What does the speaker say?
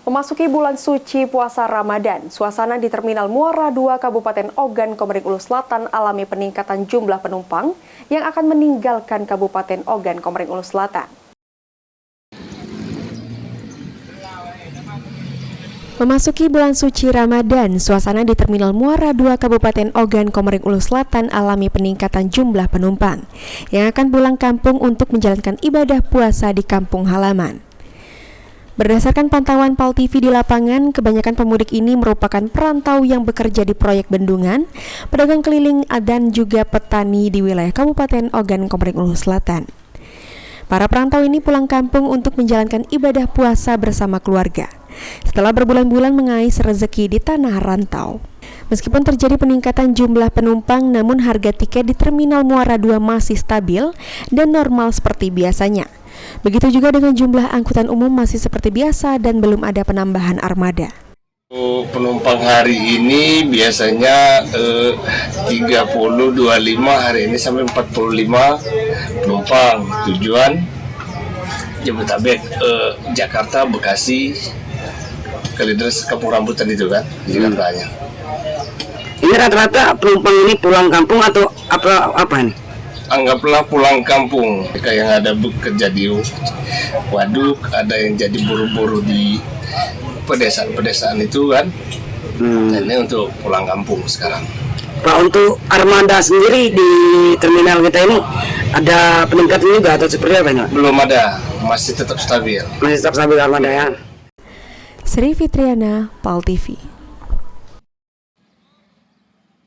Memasuki bulan suci puasa Ramadan, suasana di Terminal Muara II Kabupaten Ogan Komering Ulu Selatan alami peningkatan jumlah penumpang yang akan meninggalkan Kabupaten Ogan Komering Ulu Selatan. Memasuki bulan suci Ramadan, suasana di Terminal Muara II Kabupaten Ogan Komering Ulu Selatan alami peningkatan jumlah penumpang yang akan pulang kampung untuk menjalankan ibadah puasa di kampung halaman. Berdasarkan pantauan PAL TV di lapangan, kebanyakan pemudik ini merupakan perantau yang bekerja di proyek bendungan, pedagang keliling, dan juga petani di wilayah Kabupaten Ogan Komering Ulu Selatan. Para perantau ini pulang kampung untuk menjalankan ibadah puasa bersama keluarga, setelah berbulan-bulan mengais rezeki di tanah rantau. Meskipun terjadi peningkatan jumlah penumpang, namun harga tiket di Terminal Muara II masih stabil dan normal seperti biasanya. Begitu juga dengan jumlah angkutan umum masih seperti biasa dan belum ada penambahan armada. Penumpang hari ini biasanya 30-25, hari ini sampai 45 penumpang tujuan Jabodetabek, Jakarta, Bekasi, Kalideres, Kampung Rambutan itu kan Jakartanya. Ini rata-rata penumpang ini pulang kampung atau apa ini? Anggaplah pulang kampung. Mereka yang ada bekerja di waduk, ada yang jadi buru-buru di pedesaan-pedesaan itu kan. Dan ini untuk pulang kampung sekarang. Pak, untuk armada sendiri di terminal kita ini ada peningkatan juga atau seperti apa ini? Belum ada, masih tetap stabil. Masih tetap stabil armada ya. Sri Fitriana, PAL TV.